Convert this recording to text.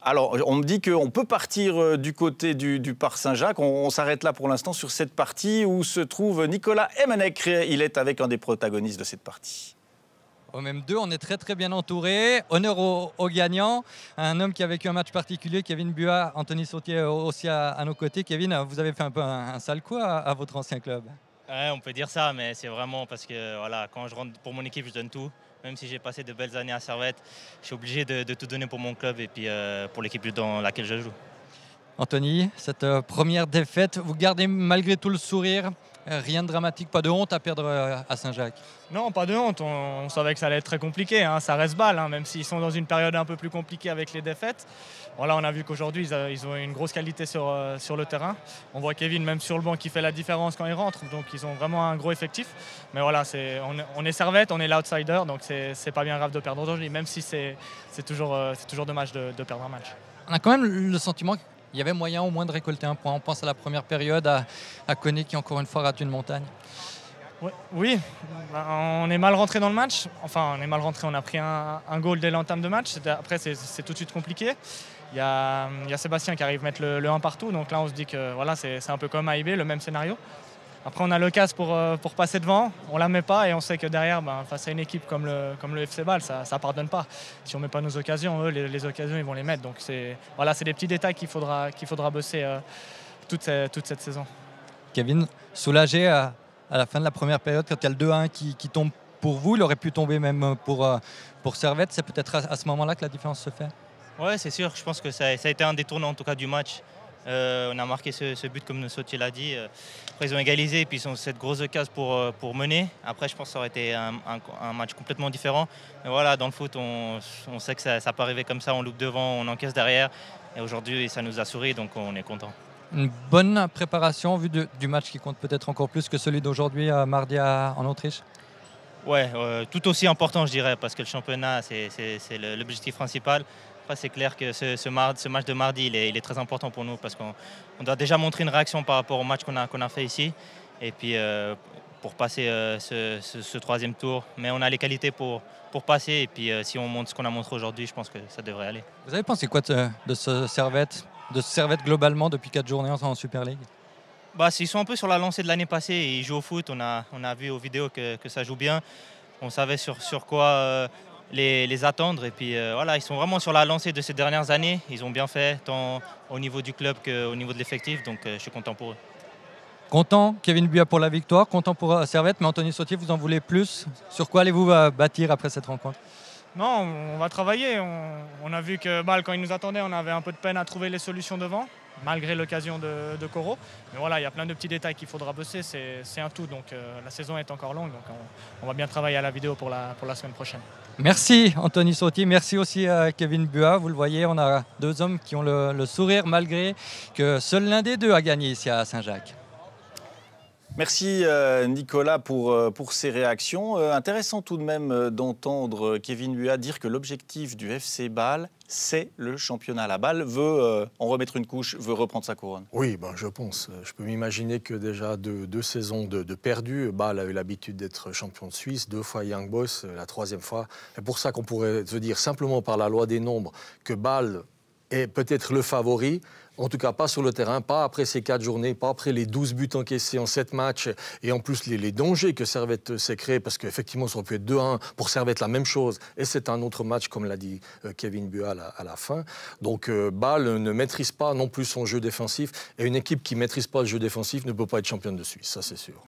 Alors, on me dit qu'on peut partir du côté du Parc Saint-Jacques. On s'arrête là pour l'instant sur cette partie où se trouve Nicolas Emanek. Il est avec un des protagonistes de cette partie. Au même deux, on est très bien entouré. Honneur aux gagnants. Un homme qui a vécu un match particulier, Kevin Buat, Anthony Sautier aussi à nos côtés. Kevin, vous avez fait un peu un sale coup à votre ancien club. Ouais, on peut dire ça, mais c'est vraiment parce que voilà, quand je rentre pour mon équipe, je donne tout. Même si j'ai passé de belles années à Servette, je suis obligé de tout donner pour mon club et puis pour l'équipe dans laquelle je joue. Anthony, cette première défaite, vous gardez malgré tout le sourire. Rien de dramatique, pas de honte à perdre à Saint-Jacques? Non, pas de honte. On savait que ça allait être très compliqué. Hein. Ça reste Bâle, hein, même s'ils sont dans une période un peu plus compliquée avec les défaites. Voilà, on a vu qu'aujourd'hui, ils ont une grosse qualité sur le terrain. On voit Kevin, même sur le banc, qui fait la différence quand il rentre. Donc, ils ont vraiment un gros effectif. Mais voilà, on est Servette, on est l'outsider. Donc, c'est pas bien grave de perdre aujourd'hui, même si c'est toujours dommage de perdre un match. On a quand même le sentiment qu'il y avait moyen au moins de récolter un point. On pense à la première période, à Koné qui encore une fois rate une montagne. Oui, on est mal rentré dans le match. Enfin, on est mal rentré, on a pris un goal dès l'entame de match. Après, c'est tout de suite compliqué. Il y a Sébastien qui arrive à mettre le 1 partout. Donc là, on se dit que voilà, c'est un peu comme AIB, le même scénario. Après, on a l'occasion pour passer devant. On ne la met pas et on sait que derrière, face à une équipe comme le FC Bâle, ça ne pardonne pas. Si on ne met pas nos occasions, eux, les occasions, ils vont les mettre. Donc voilà, c'est des petits détails qu'il faudra bosser toute cette saison. Kevin, soulagé à la fin de la première période, quand il y a le 2-1 qui tombe pour vous, il aurait pu tomber même pour Servette. C'est peut-être à ce moment-là que la différence se fait? Oui, c'est sûr. Je pense que ça a été un des tournants en tout cas du match. On a marqué ce but comme Sautier l'a dit. Après, ils ont égalisé et puis ils ont cette grosse occasion pour mener. Après, je pense que ça aurait été un match complètement différent. Mais voilà, dans le foot, on sait que ça peut arriver comme ça. On loupe devant, on encaisse derrière. Et aujourd'hui, ça nous a souri, donc on est content. Une bonne préparation en vue du match qui compte peut-être encore plus que celui d'aujourd'hui, mardi en Autriche? Ouais, tout aussi important, je dirais, parce que le championnat, c'est l'objectif principal. Après, c'est clair que ce match de mardi, il est très important pour nous parce qu'on doit déjà montrer une réaction par rapport au match qu'on a fait ici. Et puis, pour passer ce troisième tour. Mais on a les qualités pour passer. Et puis, si on montre ce qu'on a montré aujourd'hui, je pense que ça devrait aller. Vous avez pensé quoi de ce Servette globalement depuis 4 journées en Super League? Ils sont un peu sur la lancée de l'année passée et ils jouent au foot. On a vu aux vidéos que ça joue bien. On savait sur quoi les attendre. Et puis voilà, ils sont vraiment sur la lancée de ces dernières années. Ils ont bien fait, tant au niveau du club qu'au niveau de l'effectif. Donc je suis content pour eux. Content, Kevin Buat pour la victoire, content pour Servette, mais Anthony Sautier, vous en voulez plus? Sur quoi allez-vous bâtir après cette rencontre? Non, on va travailler. On a vu que Bâle, quand il nous attendait, on avait un peu de peine à trouver les solutions devant, malgré l'occasion de Coro. Mais voilà, il y a plein de petits détails qu'il faudra bosser. C'est un tout. Donc la saison est encore longue. Donc on va bien travailler à la vidéo pour la semaine prochaine. Merci Anthony Sautier, merci aussi à Kevin Buat. Vous le voyez, on a deux hommes qui ont le sourire malgré que seul l'un des deux a gagné ici à Saint-Jacques. Merci Nicolas pour ces réactions. Intéressant tout de même d'entendre Kevin Buat dire que l'objectif du FC Bâle, c'est le championnat. La Bâle veut en remettre une couche, veut reprendre sa couronne. Oui, je pense. Je peux m'imaginer que déjà deux saisons de perdu, Bâle a eu l'habitude d'être champion de Suisse, 2 fois Young Boys, la 3e fois. C'est pour ça qu'on pourrait se dire simplement par la loi des nombres que Bâle est peut-être le favori. En tout cas, pas sur le terrain, pas après ces 4 journées, pas après les 12 buts encaissés en 7 matchs et en plus les dangers que Servette s'est créé parce qu'effectivement, ça aurait pu être 2-1 pour Servette, la même chose. Et c'est un autre match, comme l'a dit Kevin Buat à la fin. Donc, Bâle ne maîtrise pas non plus son jeu défensif et une équipe qui ne maîtrise pas le jeu défensif ne peut pas être championne de Suisse, ça c'est sûr.